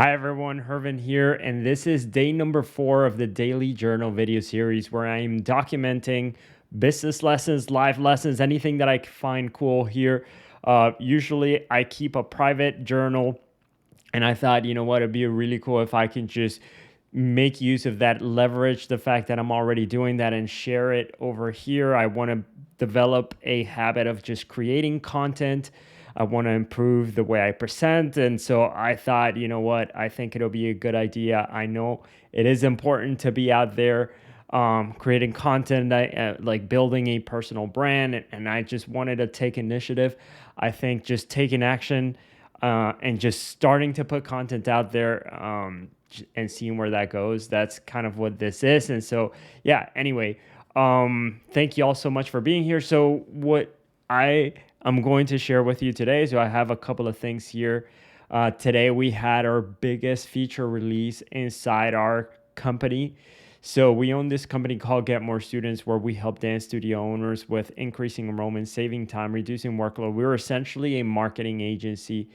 Hi everyone, Hervin here, and this is day number 4 of the Daily Journal video series where I'm documenting business lessons, life lessons, anything that I find cool here. Usually I keep a private journal, and I thought, you know what, it'd be really cool if I can just make use of that, leverage the fact that I'm already doing that and share it over here. I want to develop a habit of just creating content. I want to improve the way I present. And so I thought, you know what, I think it'll be a good idea. I know it is important to be out there creating content, like building a personal brand. And I just wanted to take initiative. I think just taking action and just starting to put content out there and seeing where that goes. That's kind of what this is. And so, yeah, anyway, thank you all so much for being here. So, what I am going to share with you today, so I have a couple of things here. Today, we had our biggest feature release inside our company. So we own this company called Get More Students, where we help dance studio owners with increasing enrollment, saving time, reducing workload. We're essentially a marketing agency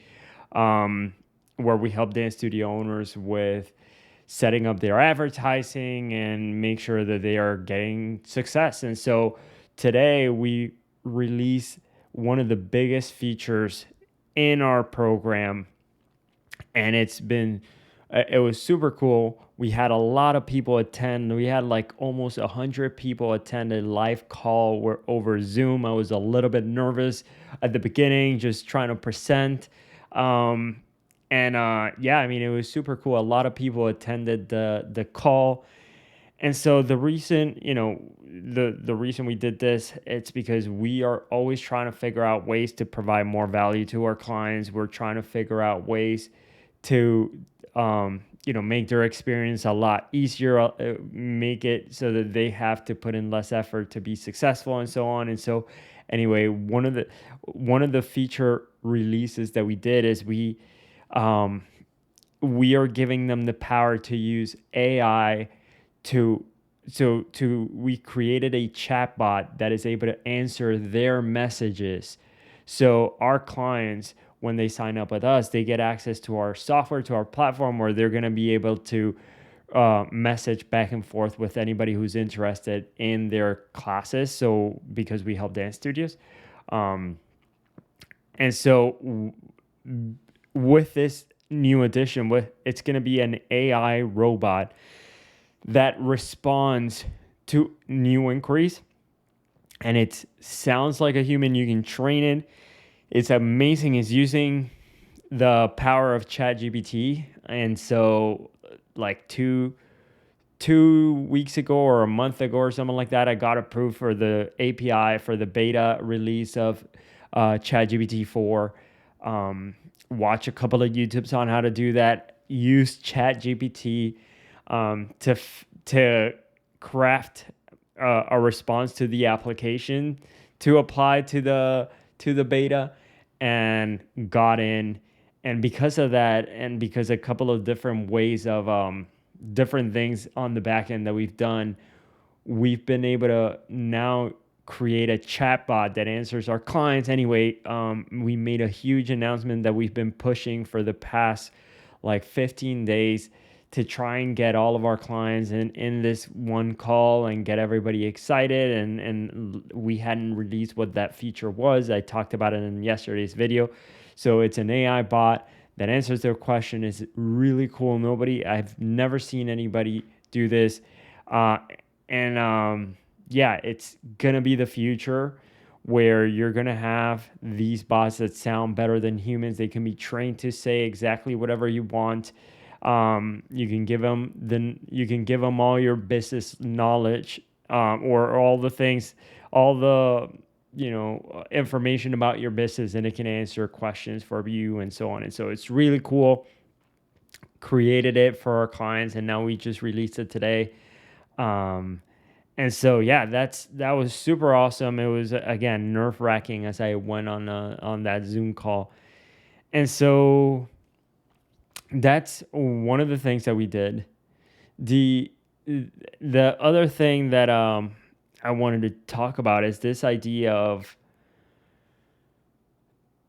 um, where we help dance studio owners with setting up their advertising and make sure that they are getting success. And so today we release one of the biggest features in our program, and it was super cool. We had a lot of people attend. We had like almost 100 people attend a live call over Zoom. I was a little bit nervous at the beginning, just trying to present. Um, and yeah, I mean, it was super cool. A lot of people attended the call. And so the reason we did this, it's because we are always trying to figure out ways to provide more value to our clients. We're trying to figure out ways to make their experience a lot easier, make it so that they have to put in less effort to be successful, and so on. And so anyway, one of the feature releases that we did is um, we are giving them the power to use AI to we created a chatbot that is able to answer their messages. So our clients, when they sign up with us, they get access to our software, to our platform, where they're going to be able to message back and forth with anybody who's interested in their classes. So because we help dance studios, um, and so with this new addition, with it's going to be an AI robot that responds to new inquiries, and it sounds like a human. You can train it. It's amazing. It's using the power of ChatGPT. And so like two weeks ago or a month ago or something like that, I got approved for the API for the beta release of ChatGPT 4. Watch a couple of YouTubes on how to do that. Use ChatGPT to craft a response to the application to apply to the beta, and got in. And because of that, and because a couple of different ways of different things on the back end that we've done, we've been able to now create a chatbot that answers our clients. Anyway, we made a huge announcement that we've been pushing for the past like 15 days to try and get all of our clients in this one call and get everybody excited. And we hadn't released what that feature was. I talked about it in yesterday's video. So it's an AI bot that answers their question. It's really cool. I've never seen anybody do this. Uh, and yeah, it's gonna be the future where you're gonna have these bots that sound better than humans. They can be trained to say exactly whatever you want. You can give them all your business knowledge, or all the things, all the information about your business, and it can answer questions for you and so on. And so it's really cool. Created it for our clients, and now we just released it today. Um, and so yeah, that was super awesome. It was again nerve wracking as I went on that Zoom call. And so that's one of the things that we did. The the other thing that I wanted to talk about is this idea of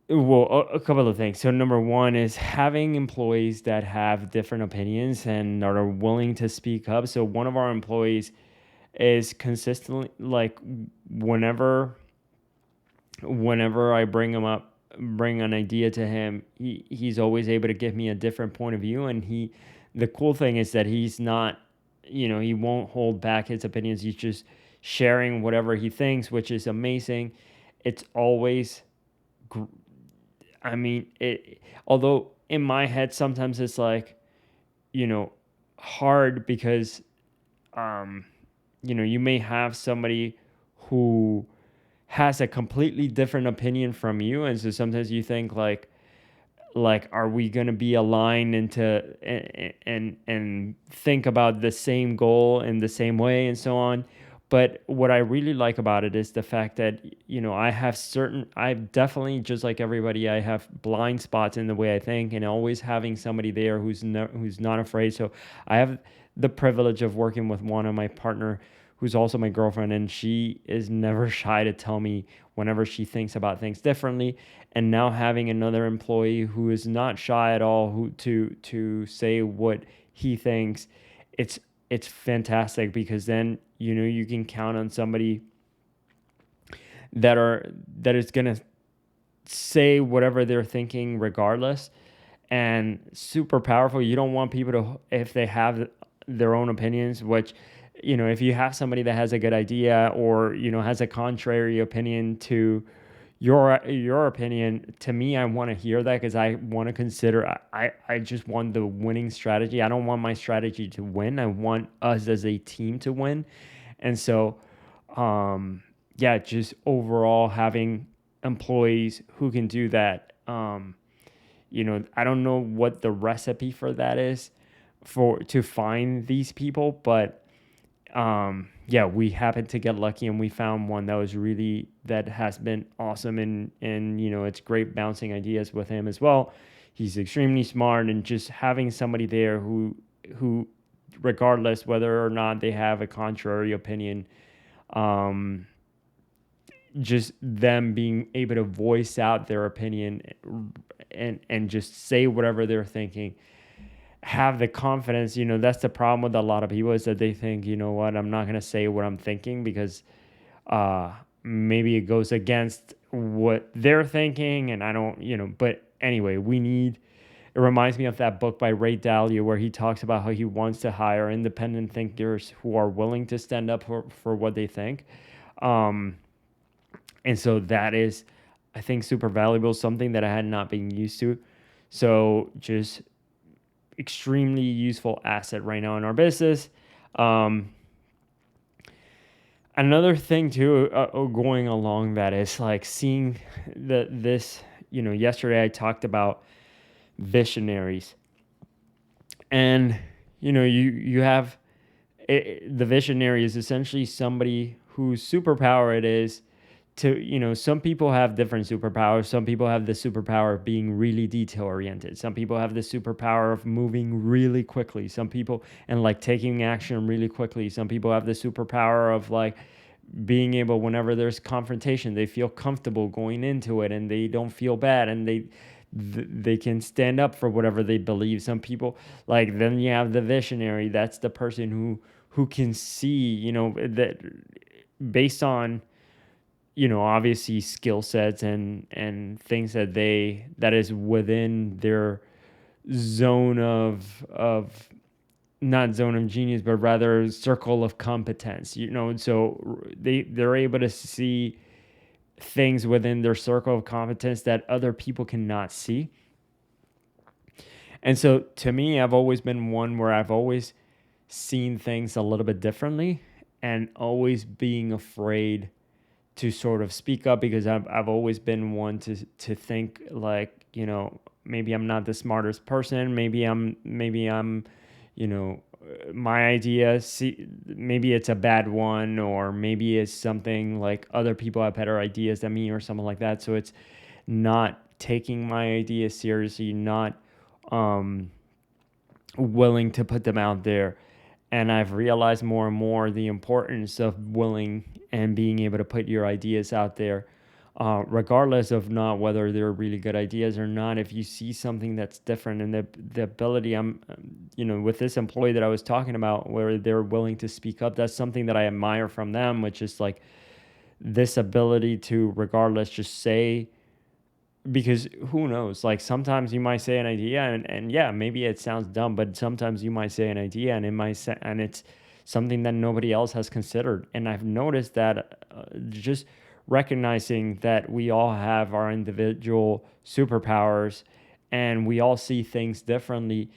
Well, a couple of things. So number one is having employees that have different opinions and are willing to speak up. So one of our employees is consistently like whenever whenever I bring him up, bring an idea to him, he's always able to give me a different point of view. And the cool thing is that he's not, he won't hold back his opinions. He's just sharing whatever he thinks, which is amazing. It's always, I mean, although in my head sometimes it's like, you know, hard because, um, you may have somebody who has a completely different opinion from you, and so sometimes you think like are we going to be aligned into and think about the same goal in the same way and so on. But what I really like about it is the fact that I definitely, just like everybody, I have blind spots in the way I think, and always having somebody there who's not afraid. So I have the privilege of working with one of my partner who's also my girlfriend, and she is never shy to tell me whenever she thinks about things differently. And now having another employee who is not shy at all, who to say what he thinks, it's it's fantastic, because then you can count on somebody that is going to say whatever they're thinking regardless, and super powerful. You don't want people to, if they have their own opinions, which, if you have somebody that has a good idea, or has a contrary opinion to your opinion, to me, I want to hear that, because I want to consider, I just want the winning strategy. I don't want my strategy to win. I want us as a team to win. And so, yeah, just overall having employees who can do that. I don't know what the recipe for that is, for to find these people, but yeah, we happened to get lucky, and we found one that has been awesome. And it's great bouncing ideas with him as well. He's extremely smart, and just having somebody there who regardless whether or not they have a contrary opinion, um just them being able to voice out their opinion, and just say whatever they're thinking, have the confidence. That's the problem with a lot of people, is that they think, what, I'm not going to say what I'm thinking, because maybe it goes against what they're thinking, and I don't, but anyway, it reminds me of that book by Ray Dalio, where he talks about how he wants to hire independent thinkers who are willing to stand up for what they think. um and so that is, I think, super valuable, something that I had not been used to. So just extremely useful asset right now in our business. Um, Another thing too, going along that, is like seeing this. Yesterday I talked about visionaries, and you have the visionary is essentially somebody whose superpower it is to, some people have different superpowers. Some people have the superpower of being really detail oriented. Some people have the superpower of moving really quickly. Some people, and like taking action really quickly. Some people have the superpower of like being able, whenever there's confrontation, they feel comfortable going into it, and they don't feel bad, and they can stand up for whatever they believe. Some people, like, then you have the visionary. That's the person who can see, that based on, obviously skill sets and things that is within their zone of not zone of genius, but rather circle of competence. So they're able to see things within their circle of competence that other people cannot see. And so to me, I've always been one where I've always seen things a little bit differently, and always being afraid to sort of speak up, because I've always been one to think like, maybe I'm not the smartest person. Maybe I'm, my idea, maybe it's a bad one, or maybe it's something like other people have better ideas than me, or something like that. So it's not taking my ideas seriously, not um, willing to put them out there. And I've realized more and more the importance of willing and being able to put your ideas out there. regardless of not whether they're really good ideas or not. If you see something that's different, and the ability, with this employee that I was talking about, where they're willing to speak up, that's something that I admire from them, which is like this ability to, regardless, just say, because who knows, like sometimes you might say an idea, and yeah, maybe it sounds dumb, but sometimes you might say an idea and and it's something that nobody else has considered. And I've noticed that just recognizing that we all have our individual superpowers and we all see things differently.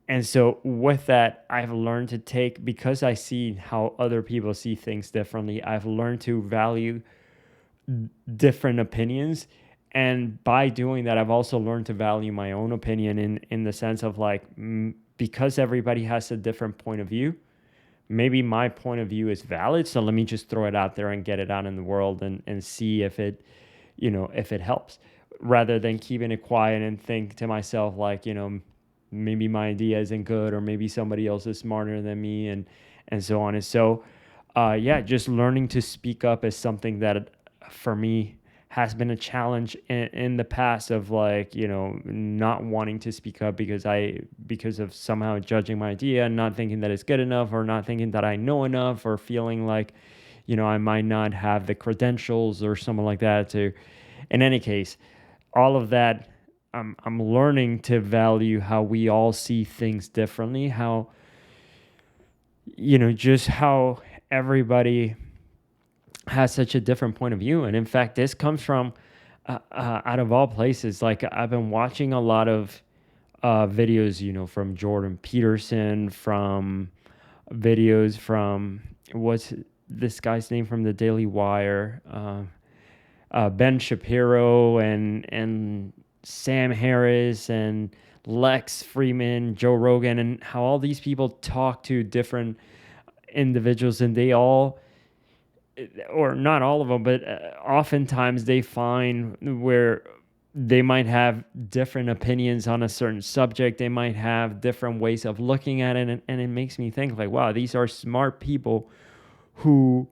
And so with that, I've learned to take, because I see how other people see things differently, I've learned to value different opinions. And by doing that, I've also learned to value my own opinion, in the sense of like, because everybody has a different point of view, maybe my point of view is valid, so let me just throw it out there and get it out in the world, and see if it, if it helps, rather than keeping it quiet and think to myself like, maybe my idea isn't good, or maybe somebody else is smarter than me, and so on. And so yeah, just learning to speak up is something that for me has been a challenge in the past, of like, not wanting to speak up because of somehow judging my idea and not thinking that it's good enough, or not thinking that I know enough, or feeling like, I might not have the credentials or something like that to. In any case, all of that, I'm learning to value how we all see things differently, how, just how everybody has such a different point of view. And in fact, this comes from, out of all places, like I've been watching a lot of videos, from Jordan Peterson, from videos from, what's this guy's name from the Daily Wire, Ben Shapiro, and Sam Harris, and Lex Freeman, Joe Rogan, and how all these people talk to different individuals, and they all, or not all of them, but oftentimes they find where they might have different opinions on a certain subject. They might have different ways of looking at it. And it makes me think like, wow, these are smart people who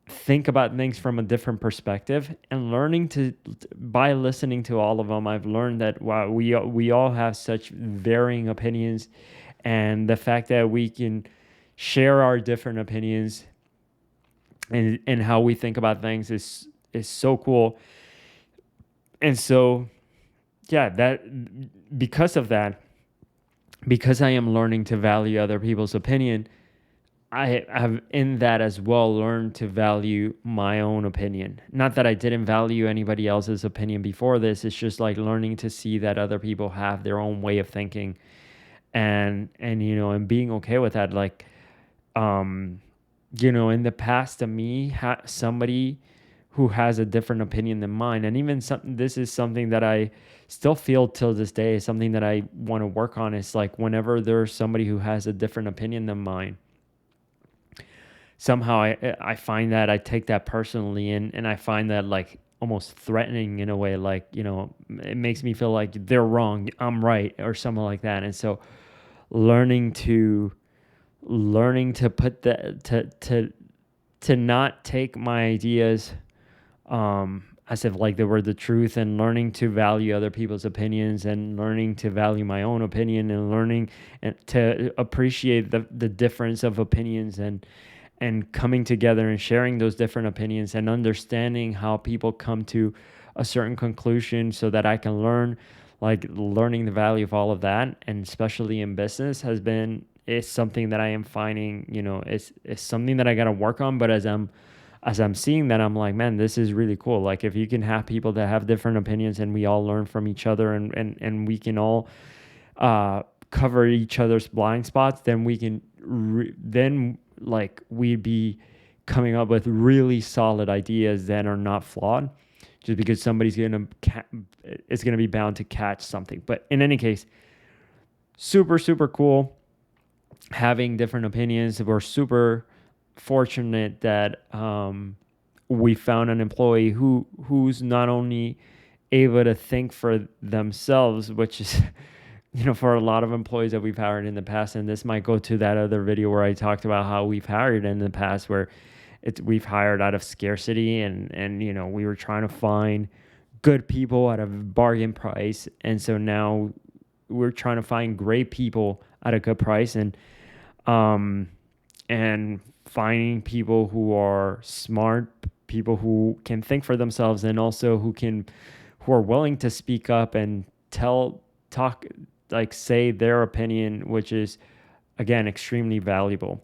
think about things from a different perspective. And learning to, by listening to all of them, I've learned that, wow, we all have such varying opinions. And the fact that we can share our different opinions and how we think about things is so cool. And so yeah, that, because of that, because I am learning to value other people's opinion, I have in that as well learned to value my own opinion. Not that I didn't value anybody else's opinion before this, it's just like learning to see that other people have their own way of thinking, and being okay with that. Like, in the past, to me, somebody who has a different opinion than mine, and even this is something that I still feel till this day, is something that I want to work on. Is like, whenever there's somebody who has a different opinion than mine, somehow I find that I take that personally, and I find that like almost threatening in a way, like, it makes me feel like they're wrong, I'm right, or something like that. And so learning to put that, to not take my ideas as if like they were the truth, and learning to value other people's opinions, and learning to value my own opinion, and learning to appreciate the difference of opinions, and coming together and sharing those different opinions, and understanding how people come to a certain conclusion, so that I can learn. Like, learning the value of all of that, and especially in business, is something that I am finding, it's something that I got to work on. But as I'm seeing that, I'm like, man, this is really cool. Like, if you can have people that have different opinions, and we all learn from each other, and we can all cover each other's blind spots, then we can then like we'd be coming up with really solid ideas that are not flawed, just because somebody's is gonna be bound to catch something. But in any case, super, super cool having different opinions. We're super fortunate that we found an employee who's not only able to think for themselves, which is for a lot of employees that we've hired in the past, and this might go to that other video where I talked about how we've hired in the past, where we've hired out of scarcity, and we were trying to find good people at a bargain price, and so now we're trying to find great people at a good price, um and finding people who are smart, people who can think for themselves, and also who are willing to speak up and talk, like say their opinion, which is again extremely valuable.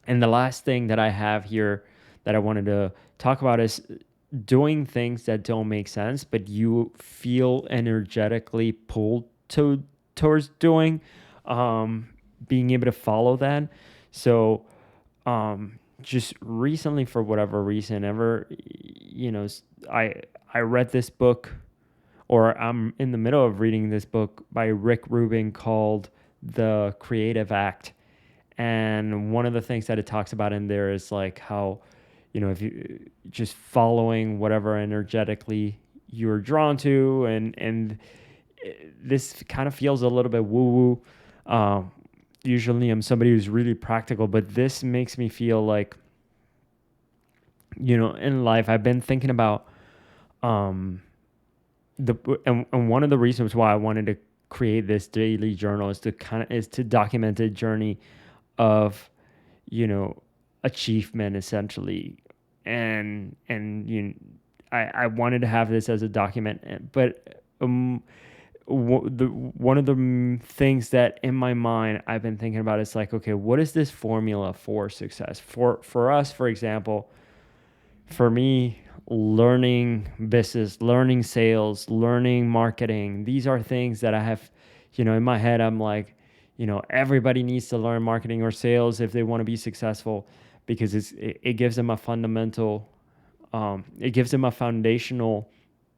And the last thing that I have here that I wanted to talk about is doing things that don't make sense, but you feel energetically pulled towards doing, um, being able to follow that. So, just recently, for whatever reason, I I read this book, or I'm in the middle of reading this book by Rick Rubin called The Creative Act. And one of the things that it talks about in there is like how, if you just following whatever energetically you're drawn to, and this kind of feels a little bit woo woo. Usually I'm somebody who's really practical, but this makes me feel like, in life I've been thinking about, um, the and one of the reasons why I wanted to create this daily journal is to document the journey of, you know achievement, essentially. And I wanted to have this as a document, but one of the things that in my mind I've been thinking about is like, okay, what is this formula for success for us? For example, for me, learning business, learning sales, learning marketing, these are things that I have, in my head. I'm like, everybody needs to learn marketing or sales if they want to be successful, because it gives them a it gives them a foundational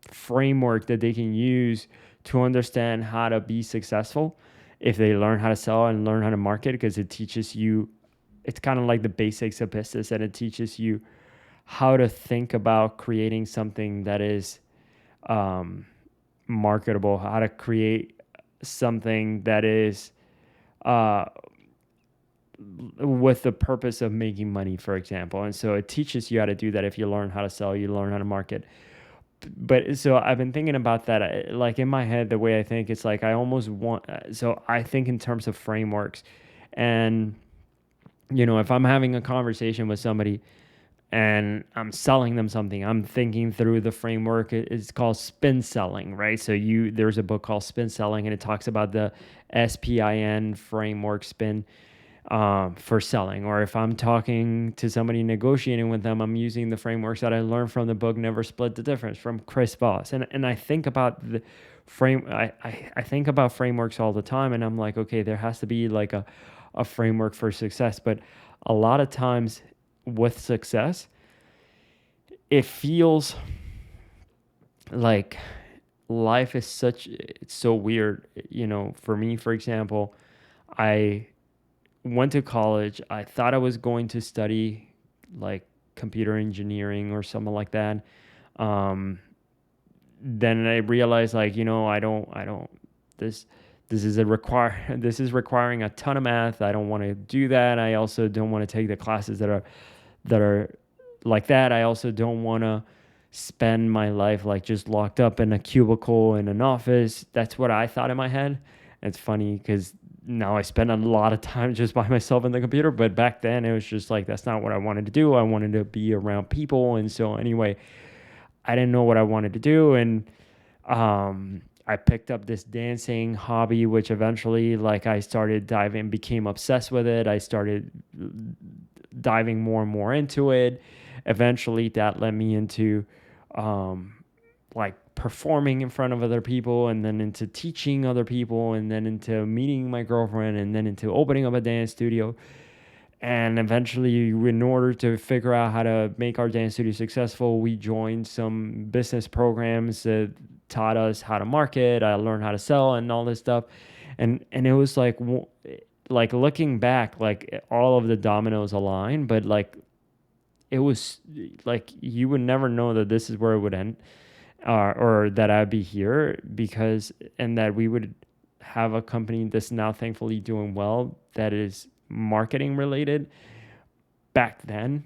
framework that they can use to understand how to be successful if they learn how to sell and learn how to market, because it teaches you, it's kind of like the basics of business, and it teaches you how to think about creating something that is, um, marketable, how to create something that is, uh, with the purpose of making money, for example. And so it teaches you how to do that. If you learn how to sell, you learn how to market. But so I've been thinking about that. Like in my head, the way I think, it's like I almost want. So I think in terms of frameworks, and if I'm having a conversation with somebody and I'm selling them something, I'm thinking through the framework. It's called spin selling, right? So there's a book called Spin Selling, and it talks about the SPIN framework, spin, for selling. Or if I'm talking to somebody, negotiating with them, I'm using the frameworks that I learned from the book Never Split the Difference from Chris Voss. And I think about the frame. I think about frameworks all the time, and I'm like, okay, there has to be like a framework for success. But a lot of times with success, it feels like life is it's so weird. For me, for example, I went to college. I thought I was going to study like computer engineering or something like that. Um, then I realized, like, I don't, this, this is this is requiring a ton of math. I don't want to do that. I also don't want to take the classes that are like that. I also don't want to spend my life like just locked up in a cubicle in an office. That's what I thought in my head. And it's funny because now I spend a lot of time just by myself in the computer, but back then it was just like, that's not what I wanted to do. I wanted to be around people. And so anyway, I didn't know what I wanted to do. And I picked up this dancing hobby, which eventually, like, I started diving, became obsessed with it. I started diving more and more into it. Eventually that led me into, um, like, performing in front of other people, and then into teaching other people, and then into meeting my girlfriend, and then into opening up a dance studio. And eventually, in order to figure out how to make our dance studio successful, we joined some business programs that taught us how to market. I learned how to sell and all this stuff. And it was like looking back, like all of the dominoes aligned, but like it was like you would never know that this is where it would end, or that I'd be here, because, and that we would have a company that's now thankfully doing well, that is marketing related. Back then,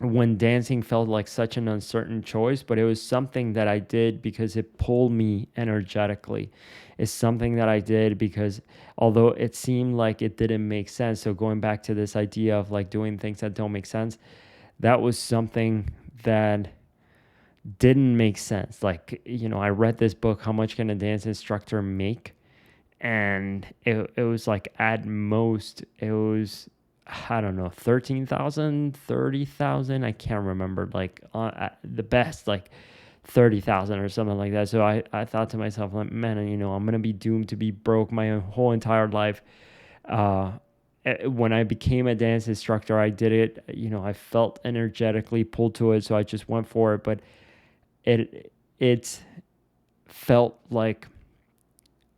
when dancing felt like such an uncertain choice, but it was something that I did because it pulled me energetically. It's something that I did because although it seemed like it didn't make sense, so going back to this idea of like doing things that don't make sense, that was something that didn't make sense. Like, I read this book, How Much Can a Dance Instructor Make? And it was like at most, it was, I don't know, 13,000, 30,000. I can't remember, like at the best, like 30,000 or something like that. So I thought to myself, like, man, I'm going to be doomed to be broke my whole entire life. Uh, when I became a dance instructor, I did it, I felt energetically pulled to it. So I just went for it. But it felt like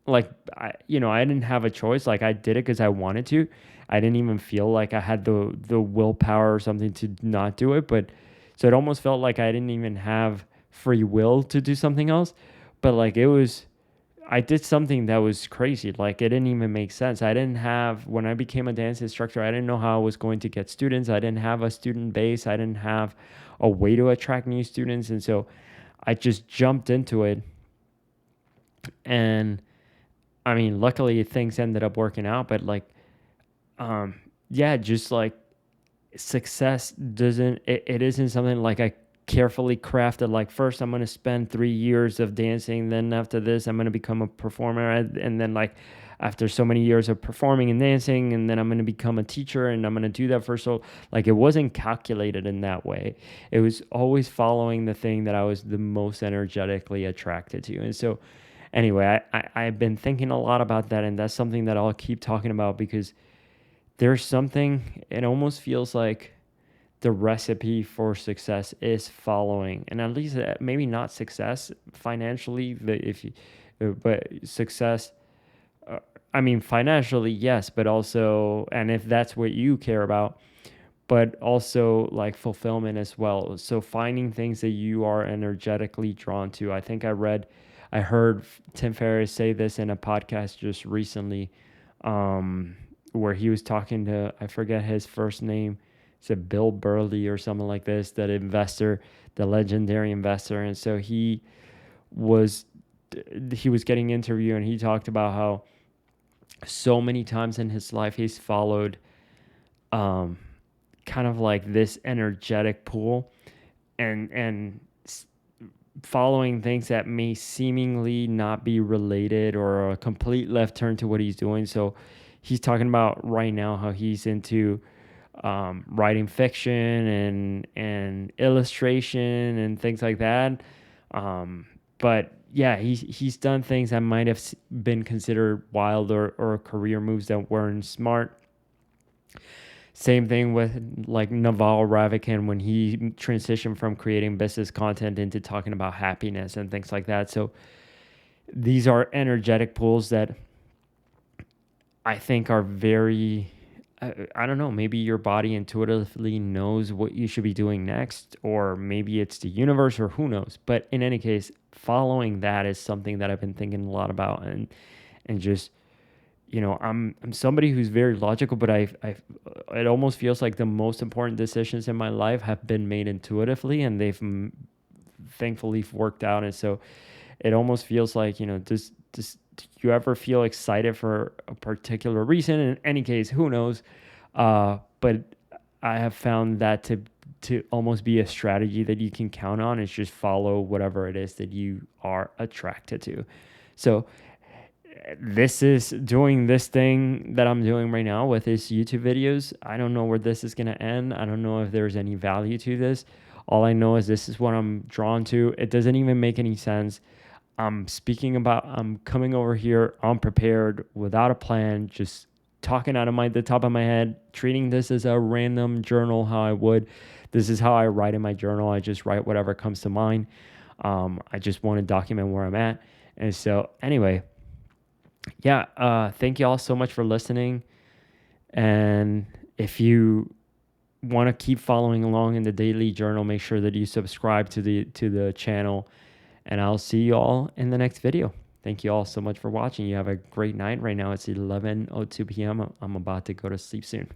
I didn't have a choice. Like I did it because I wanted to. I didn't even feel like I had the willpower or something to not do it. But so it almost felt like I didn't even have free will to do something else. But like it was, I did something that was crazy. Like it didn't even make sense. I didn't have, when I became a dance instructor, I didn't know how I was going to get students. I didn't have a student base. I didn't have a way to attract new students. And so I just jumped into it. And I mean, luckily things ended up working out, but like, um, yeah, just like success doesn't, it isn't something like I carefully crafted. Like first I'm going to spend 3 years of dancing. Then after this, I'm going to become a performer. And then like after so many years of performing and dancing, and then I'm going to become a teacher and I'm going to do that for so like, it wasn't calculated in that way. It was always following the thing that I was the most energetically attracted to. And so, anyway, I've been thinking a lot about that, and that's something that I'll keep talking about because there's something, it almost feels like the recipe for success is following, and at least maybe not success financially, but success. Uh, I mean, financially, yes, but also, and if that's what you care about, but also like fulfillment as well. So finding things that you are energetically drawn to. I heard Tim Ferriss say this in a podcast just recently, um, where he was talking to, I forget his first name. It's a Bill Burley or something like this, that investor, the legendary investor. And so was, he was getting interviewed and he talked about how so many times in his life he's followed, um, kind of like this energetic pool, and following things that may seemingly not be related or a complete left turn to what he's doing. So he's talking about right now how he's into, writing fiction and illustration and things like that. But yeah, he's done things that might have been considered wild or career moves that weren't smart. Same thing with like Naval Ravikant when he transitioned from creating business content into talking about happiness and things like that. So these are energetic pools that I think are very, I don't know, maybe your body intuitively knows what you should be doing next, or maybe it's the universe, or who knows. But in any case, following that is something that I've been thinking a lot about, and just, I'm somebody who's very logical, but it almost feels like the most important decisions in my life have been made intuitively, and they've thankfully worked out. And so it almost feels like, do you ever feel excited for a particular reason? In any case, who knows? But I have found that to almost be a strategy that you can count on. Is just follow whatever it is that you are attracted to. So this is doing this thing that I'm doing right now with these YouTube videos. I don't know where this is going to end. I don't know if there's any value to this. All I know is this is what I'm drawn to. It doesn't even make any sense. I'm coming over here unprepared, without a plan, just talking out of the top of my head, treating this as a random journal, how I would. This is how I write in my journal. I just write whatever comes to mind. I just want to document where I'm at. And so anyway, yeah, thank you all so much for listening. And if you want to keep following along in the daily journal, make sure that you subscribe to the channel, and I'll see you all in the next video. Thank you all so much for watching. You have a great night. Right now it's 11:02 p.m. I'm about to go to sleep soon.